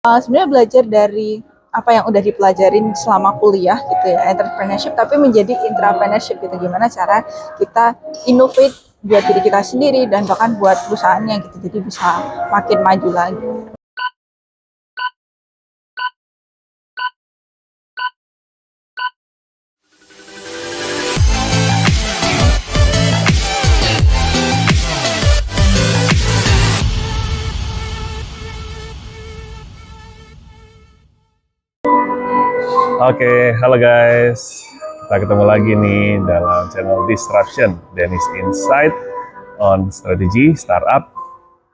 Sebenarnya belajar dari apa yang udah dipelajarin selama kuliah gitu ya, entrepreneurship, tapi menjadi intrapreneurship gitu. Gimana cara kita innovate buat diri kita sendiri dan bahkan buat perusahaannya gitu. Jadi bisa makin maju lagi. Oke, halo guys. Kita ketemu lagi nih dalam channel Disruption, Dennis Insight on Strategy, Startup,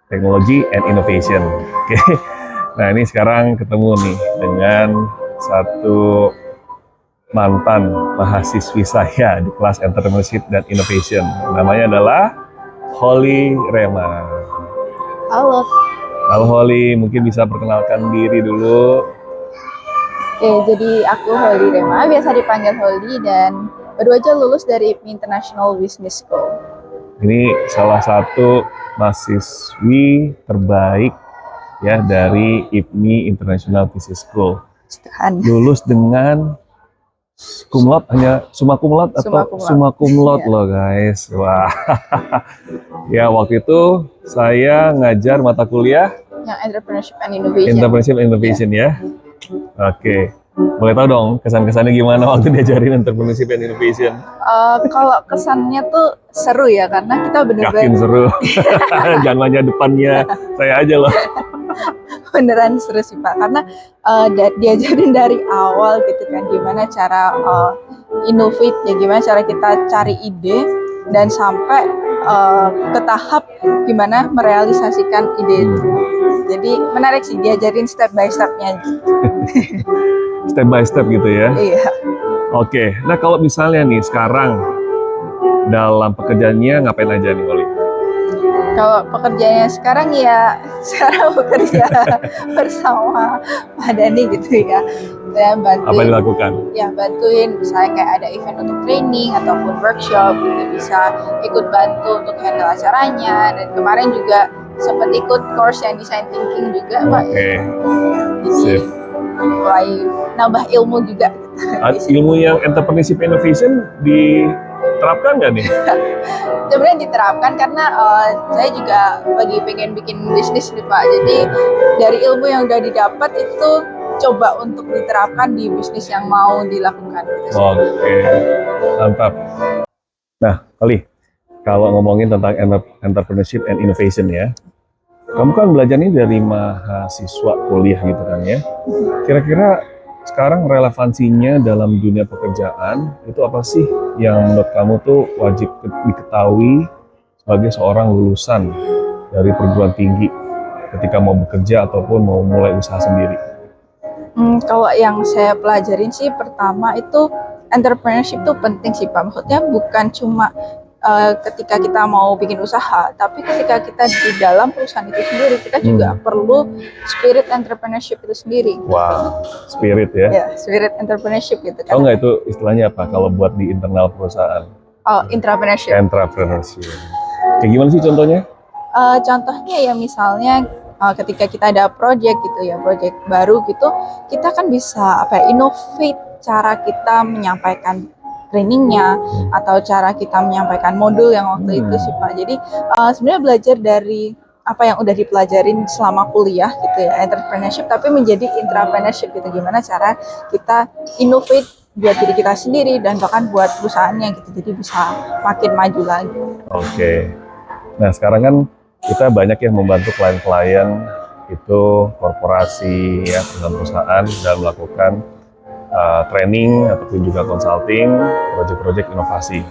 Technology, and Innovation. Oke, nah ini sekarang ketemu nih dengan satu mantan mahasiswi saya di kelas Entrepreneurship dan Innovation. Namanya adalah Holly Rema. Halo. Halo Holly, mungkin bisa perkenalkan diri dulu. Oke, jadi aku Holly Rema, biasa dipanggil Holly, dan baru aja lulus dari IPMI International Business School. Ini salah satu mahasiswi terbaik ya dari IPMI International Business School. Lulus dengan cum laude, hanya summa cum laude atau summa cum laude ya. Loh guys. Wah. Ya waktu itu saya ngajar mata kuliah yang Entrepreneurship and Innovation. Entrepreneurship and Innovation ya. Oke. Boleh tahu dong kesan-kesannya gimana waktu diajarin Entrepreneurship and Innovation? Kalau kesannya tuh seru ya, karena kita bener-bener yakin seru. Jangan aja depannya saya aja loh. Beneran seru sih Pak, karena diajarin dari awal gitu kan, gimana cara innovate ya, gimana cara kita cari ide dan sampai ke tahap gimana merealisasikan ide itu. Jadi menarik sih, diajarin step by stepnya gitu. Step by step gitu ya? Iya. Oke, nah kalau misalnya nih sekarang dalam pekerjaannya ngapain aja nih Oli? Kalau pekerjaannya sekarang ya sekarang bekerja bersama Pak Dhani gitu ya. Saya bantuin. Apa dilakukan? Ya bantuin, misalnya kayak ada event untuk training ataupun workshop gitu, bisa ikut bantu untuk handle acaranya. Dan kemarin juga sempat ikut course yang design thinking juga Pak. Oke. Jadi mulai nambah ilmu juga. Ilmu yang entrepreneurship innovation diterapkan nggak nih? Sebenarnya diterapkan karena saya juga lagi pengen bikin bisnis nih Pak. Jadi dari ilmu yang udah didapat itu coba untuk diterapkan di bisnis yang mau dilakukan. Gitu. Oke, mantap. Nah, Oli, kalau ngomongin tentang entrepreneurship and innovation ya, kamu kan belajarnya dari mahasiswa kuliah gitu kan ya. Kira-kira sekarang relevansinya dalam dunia pekerjaan itu apa sih yang menurut kamu tuh wajib diketahui sebagai seorang lulusan dari perguruan tinggi ketika mau bekerja ataupun mau mulai usaha sendiri? Kalau yang saya pelajarin sih, pertama itu entrepreneurship itu penting sih Pak. Maksudnya bukan cuma ketika kita mau bikin usaha, tapi ketika kita di dalam perusahaan itu sendiri, kita juga perlu spirit entrepreneurship itu sendiri. Wow, spirit ya? Ya, spirit entrepreneurship gitu kan. Tahu nggak itu istilahnya apa kalau buat di internal perusahaan? Oh, intrapreneurship. Entrepreneurship. Kayak gimana sih contohnya? Contohnya ya misalnya ketika kita ada project gitu ya, project baru gitu, kita kan bisa innovate cara kita menyampaikan trainingnya atau cara kita menyampaikan modul yang waktu itu sih Pak. Jadi sebenarnya belajar dari apa yang udah dipelajarin selama kuliah gitu ya, entrepreneurship, tapi menjadi intrapreneurship gitu. Gimana cara kita innovate buat diri kita sendiri dan bahkan buat perusahaannya gitu. Jadi bisa makin maju lagi. Oke. Nah sekarang kan kita banyak yang membantu klien-klien itu korporasi ya, perusahaan dalam melakukan training ataupun juga consulting, proyek-proyek inovasi.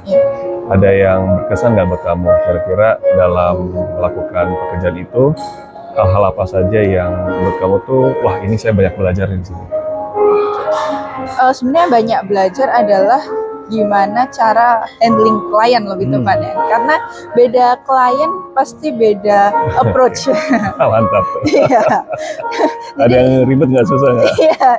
Ada yang berkesan nggak buat kamu? Kira-kira dalam melakukan pekerjaan itu, hal-hal apa saja yang menurut kamu tuh, wah ini saya banyak belajar di sini? Sebenarnya banyak belajar adalah gimana cara handling klien lebih tepatnya, karena beda klien pasti beda approach. Mantap. Iya. Ada yang ribet nggak, susah nggak? Iya,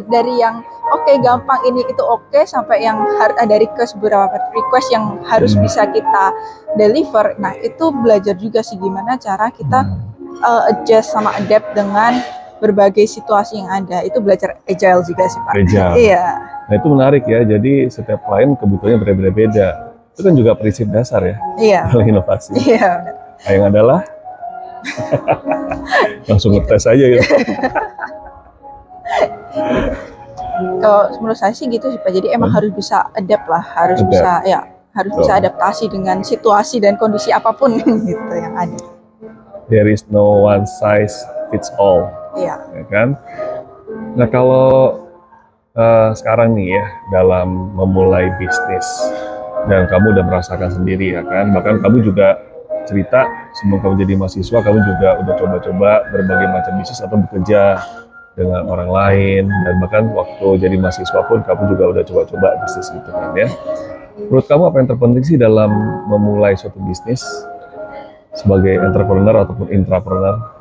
dari yang oke, gampang ini itu oke, sampai yang harus ada beberapa request yang harus bisa kita deliver. Nah itu belajar juga sih gimana cara kita adjust sama adapt dengan berbagai situasi yang ada. Itu belajar agile juga sih Pak. Agile. Iya. Nah itu menarik ya, jadi setiap klien kebutuhannya berbeda-beda. Itu kan juga prinsip dasar ya Iya. dalam inovasi. Iya. Nah, yang adalah langsung ngetes aja gitu. Kalau menurut saya sih gitu sih Pak. Jadi emang harus bisa adapt lah, harus Adapt. bisa ya, harus Betul. bisa adaptasi dengan situasi dan kondisi apapun gitu yang ada. There is no one size fits all, Iya. ya kan? Nah kalau sekarang nih ya dalam memulai bisnis dan kamu udah merasakan sendiri ya kan, bahkan kamu juga cerita sebelum kamu jadi mahasiswa kamu juga udah coba-coba berbagai macam bisnis atau bekerja dengan orang lain, dan bahkan waktu jadi mahasiswa pun kamu juga udah coba-coba bisnis gitu kan ya. Menurut kamu apa yang terpenting sih dalam memulai suatu bisnis sebagai entrepreneur ataupun intrapreneur?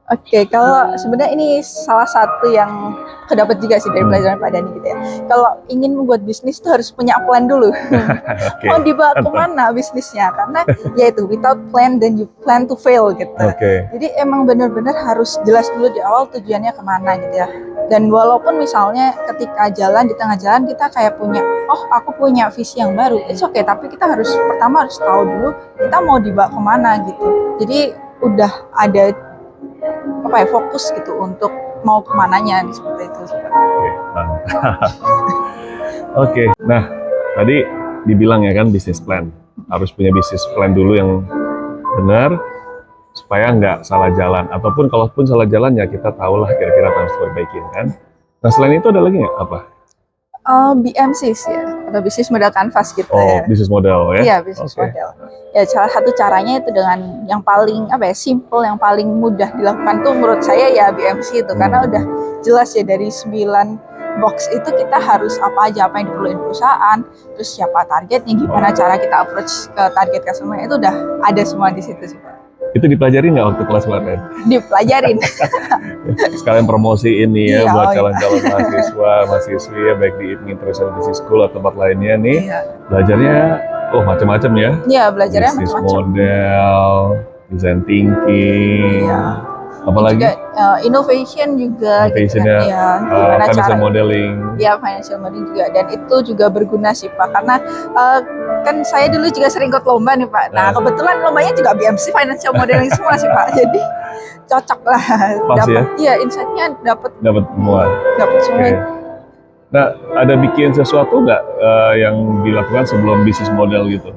Oke, kalau sebenarnya ini salah satu yang kedapat juga sih dari pelajaran Pak Dani gitu ya. Kalau ingin membuat bisnis tuh harus punya plan dulu. Oke. Mau dibawa kemana bisnisnya? Karena yaitu without plan then you plan to fail gitu. Oke. Jadi emang benar-benar harus jelas dulu di awal tujuannya kemana gitu ya. Dan walaupun misalnya ketika jalan, di tengah jalan kita kayak punya, oh aku punya visi yang baru, it's okay. Tapi kita pertama harus tahu dulu kita mau dibawa kemana gitu. Jadi udah ada fokus gitu untuk mau kemananya seperti itu. Oke, mantap. Oke, nah tadi dibilang ya kan bisnis plan, harus punya bisnis plan dulu yang benar supaya nggak salah jalan, ataupun kalaupun salah jalan ya kita tahulah kira-kira apa yang harus diperbaikin kan. Nah selain itu ada lagi nggak apa? BMC sih ya, atau bisnis model canvas gitu Oh, ya. bisnis model ya? Iya, bisnis model. Ya salah satu caranya itu dengan yang paling simple, yang paling mudah dilakukan tuh menurut saya ya BMC itu, karena udah jelas ya dari 9 box itu kita harus apa aja, apa yang diperlukan perusahaan, terus siapa targetnya, gimana cara kita approach ke target customer, itu udah ada semua di situ sih Pak. Itu dipelajari nggak waktu kelas kemarin? Dipelajarin. Sekalian promosi ini ya Iya, buat oh iya. calon-calon mahasiswi ya, baik di International Business School atau tempat lainnya nih. Iya. Belajarnya macam-macam ya. Iya, belajarnya Bisnis macam-macam. model, design thinking, Iya. apalagi Juga innovation juga innovationnya, gitu kan. Ya, gimana financial cara modeling. ya financial modeling juga, dan itu juga berguna sih Pak, karena kan saya dulu juga sering ikut lomba nih Pak. Nah kebetulan lombanya juga BMC financial modeling semua sih Pak, jadi cocok lah. Pas ya? Iya, insight-nya dapat Semua. semua. Oke. Nah, ada bikin sesuatu nggak yang dilakukan sebelum bisnis model gitu?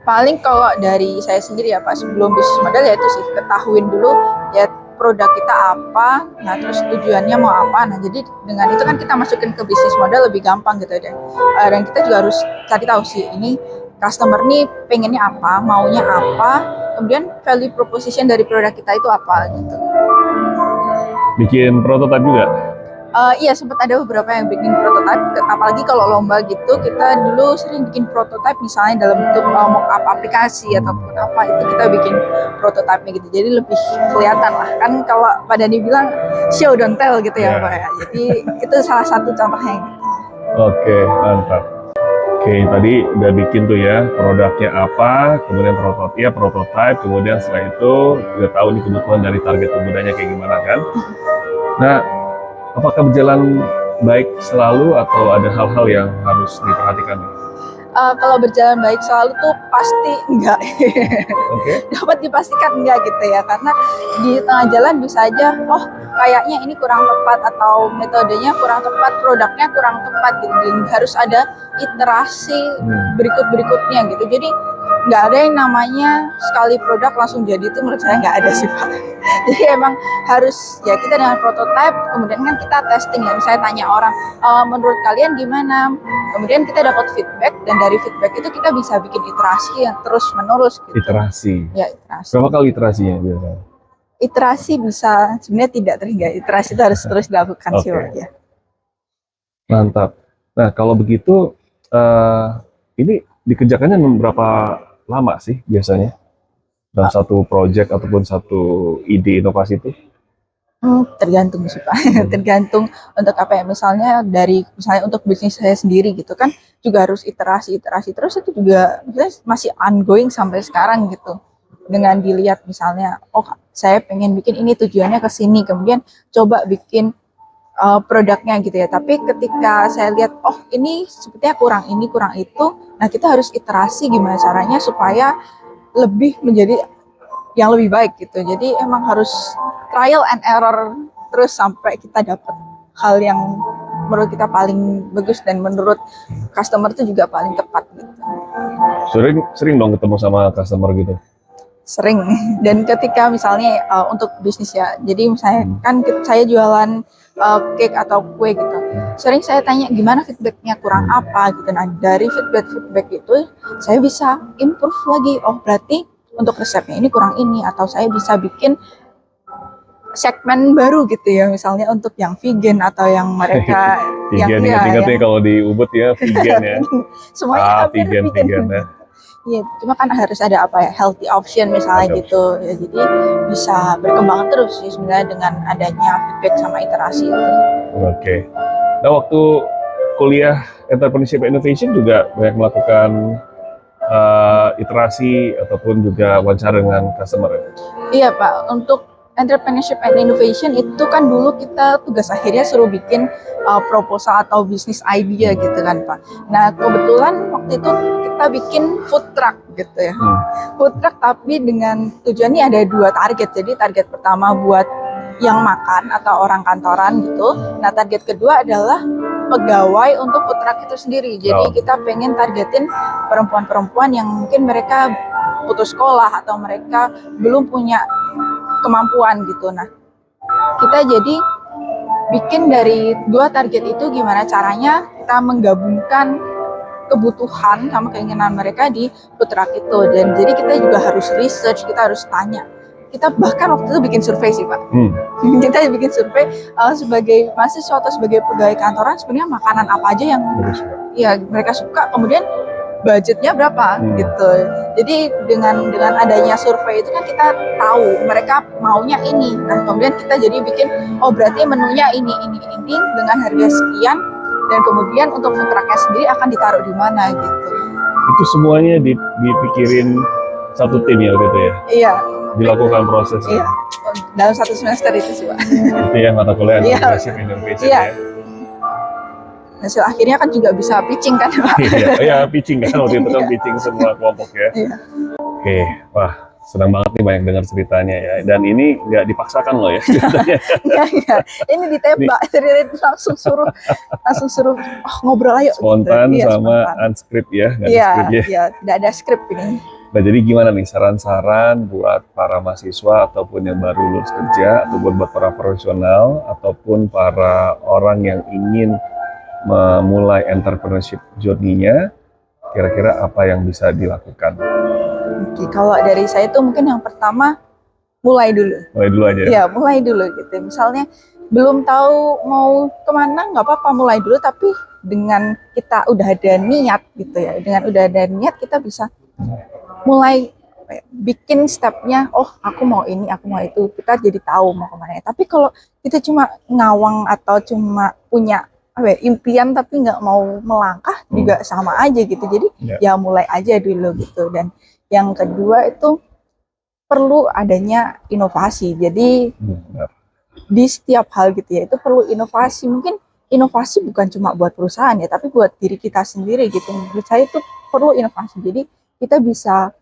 Paling kalau dari saya sendiri ya Pak, sebelum bisnis model ya itu sih ketahuin dulu ya produk kita apa, nah terus tujuannya mau apa. Nah jadi dengan itu kan kita masukin ke bisnis model lebih gampang gitu deh. Dan kita juga harus cari tahu sih ini customer nih pengennya apa, maunya apa, kemudian value proposition dari produk kita itu apa gitu. Bikin prototipe juga? Iya, sempat ada beberapa yang bikin prototipe, apalagi kalau lomba gitu kita dulu sering bikin prototipe misalnya dalam bentuk mock-up aplikasi ataupun apa, itu kita bikin prototipe gitu, jadi lebih kelihatan lah kan. Kalau Pak Dani bilang show don't tell gitu ya Pak ya, jadi itu salah satu contohnya gitu. Oke, mantap. Oke, tadi udah bikin tuh ya produknya apa, kemudian prototipe, kemudian setelah itu udah tahu nih kebutuhan dari target penggunanya kayak gimana kan. Nah, apakah berjalan baik selalu atau ada hal-hal yang harus diperhatikan? Kalau berjalan baik selalu tuh pasti enggak. Oke. Dapat dipastikan enggak gitu ya, karena di tengah jalan bisa aja kayaknya ini kurang tepat atau metodenya kurang tepat, produknya kurang tepat gitu, dan harus ada iterasi berikut-berikutnya gitu. Jadi nggak ada yang namanya sekali produk langsung jadi, itu menurut saya nggak ada sih Pak. Jadi emang harus ya kita dengan prototype, kemudian kan kita testing ya, misalnya tanya orang menurut kalian gimana, kemudian kita dapat feedback, dan dari feedback itu kita bisa bikin iterasi yang terus menerus gitu. Iterasi. Ya, iterasi. Berapa kali iterasinya biasanya? Iterasi bisa sebenarnya tidak terhingga, iterasi itu harus terus dilakukan sih Pak ya. Mantap. Nah kalau begitu ini dikerjakannya berapa lama sih biasanya dalam satu project ataupun satu ide inovasi itu? Tergantung sih Pak. Tergantung untuk apa ya, misalnya untuk bisnis saya sendiri gitu kan juga harus iterasi terus, itu juga masih ongoing sampai sekarang gitu. dengan dilihat misalnya, oh saya pengen bikin ini tujuannya ke sini, kemudian coba bikin produknya gitu ya. Tapi ketika saya lihat, oh ini sepertinya kurang ini, kurang itu, nah kita harus iterasi gimana caranya supaya lebih menjadi yang lebih baik gitu. Jadi emang harus trial and error terus sampai kita dapat hal yang menurut kita paling bagus dan menurut customer itu juga paling tepat gitu. Sering dong ketemu sama customer gitu. Sering. Dan ketika misalnya untuk bisnis ya, jadi misalnya kan saya jualan cake atau kue gitu, sering saya tanya gimana feedbacknya, kurang apa gitu. Nah dari feedback itu saya bisa improve lagi, oh berarti untuk resepnya ini kurang ini, atau saya bisa bikin segmen baru gitu ya, misalnya untuk yang vegan atau yang mereka Vegan, ingat-ingat nih kalau di Ubud ya, vegan ya. semuanya hampir vegan ya. Iya, cuma kan harus ada apa ya, healthy option misalnya gitu ya, jadi bisa berkembang terus sih sebenarnya dengan adanya feedback sama iterasi itu. Oke. Nah waktu kuliah Entrepreneurship Innovation juga banyak melakukan iterasi ataupun juga wawancara dengan customer. Iya Pak, untuk Entrepreneurship and Innovation itu kan dulu kita tugas akhirnya suruh bikin proposal atau bisnis idea gitu kan Pak. Nah kebetulan waktu itu kita bikin food truck gitu ya. Food truck tapi dengan tujuannya ada 2 target. Jadi target pertama buat yang makan atau orang kantoran gitu. Nah target kedua adalah pegawai untuk food truck itu sendiri. Jadi kita pengen targetin perempuan-perempuan yang mungkin mereka putus sekolah atau mereka belum punya kemampuan gitu. Nah kita jadi bikin dari 2 target itu gimana caranya kita menggabungkan kebutuhan sama keinginan mereka di food truck itu. Dan jadi kita juga harus research, kita harus tanya. Kita bahkan waktu itu bikin survei sih Pak. Kita bikin survei sebagai mahasiswa atau sebagai pegawai kantoran, sebenarnya makanan apa aja yang ya mereka suka, kemudian budgetnya berapa gitu. Jadi dengan adanya survei itu kan kita tahu mereka maunya ini. Nah kemudian kita jadi bikin, oh berarti menunya ini dengan harga sekian, dan kemudian untuk food trucknya sendiri akan ditaruh di mana gitu. Itu semuanya dipikirin satu tim ya gitu ya? Iya. Dilakukan prosesnya? Iya, dalam 1 semester itu sih Pak. Itu ya mata kuliah Entrepreneurship Innovation ya? Hasil akhirnya kan juga bisa pitching kan Pak? Iya, pitching kan, waktu itu kan pitching semua kelompok ya. Oke, wah senang banget nih banyak dengar ceritanya ya. Dan ini nggak dipaksakan loh ya ceritanya. Enggak. Ini ditembak, langsung suruh ngobrol ayo. Spontan gitu. Sama unscript ya, nggak ada script ya. Iya, tidak ada script ini. Nah jadi gimana nih saran-saran buat para mahasiswa ataupun yang baru lulus kerja, atau buat para profesional ataupun para orang yang ingin memulai entrepreneurship journey-nya, kira-kira apa yang bisa dilakukan? Oke, kalau dari saya tuh mungkin yang pertama mulai dulu. Mulai dulu aja. Iya, mulai dulu gitu. Misalnya belum tahu mau kemana, nggak apa-apa mulai dulu, tapi dengan kita udah ada niat gitu ya. Dengan udah ada niat kita bisa mulai bikin stepnya. Oh, aku mau ini, aku mau itu. Kita jadi tahu mau kemana. Tapi kalau kita cuma ngawang atau cuma punya impian tapi nggak mau melangkah, juga sama aja gitu. Jadi ya mulai aja dulu gitu. Dan yang kedua itu perlu adanya inovasi. Jadi di setiap hal gitu ya, itu perlu inovasi. Mungkin inovasi bukan cuma buat perusahaan ya, tapi buat diri kita sendiri gitu. Menurut saya itu perlu inovasi. Jadi kita bisa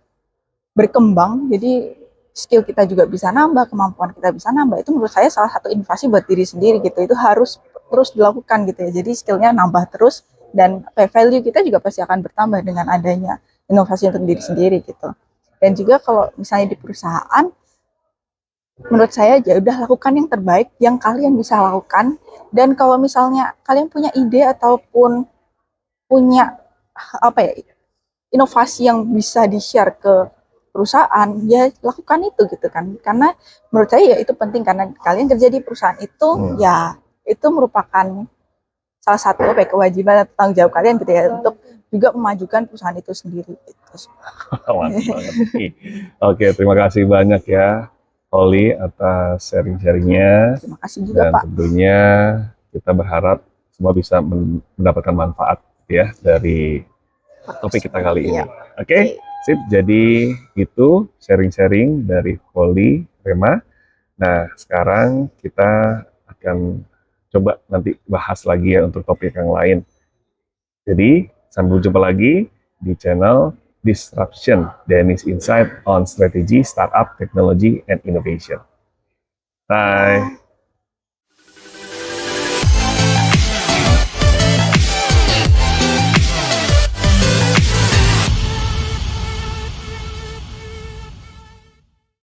berkembang, jadi skill kita juga bisa nambah, kemampuan kita bisa nambah. Itu menurut saya salah satu inovasi buat diri sendiri gitu. Itu harus terus dilakukan gitu ya. Jadi skillnya nambah terus, dan value kita juga pasti akan bertambah dengan adanya inovasi untuk diri sendiri gitu. Dan juga kalau misalnya di perusahaan, menurut saya ya udah lakukan yang terbaik yang kalian bisa lakukan. Dan kalau misalnya kalian punya ide ataupun punya inovasi yang bisa di-share ke perusahaan, ya lakukan itu gitu kan. Karena menurut saya ya itu penting, karena kalian kerja di perusahaan itu ya itu merupakan salah satu kewajiban atau tanggung jawab kalian gitu ya, untuk juga memajukan perusahaan itu sendiri gitu. Mantap banget. Oke, terima kasih banyak ya Holly atas sharing-sharingnya. Terima kasih juga dan Pak. Tentunya kita berharap semua bisa mendapatkan manfaat ya dari topik kita kali ini. Oke? Sip, jadi itu sharing-sharing dari Holly, Rema. Nah, sekarang kita akan coba nanti bahas lagi ya untuk topik yang lain. Jadi, sampai jumpa lagi di channel Disruption, Dennis Insight on Strategy, Startup, Technology, and Innovation. Bye.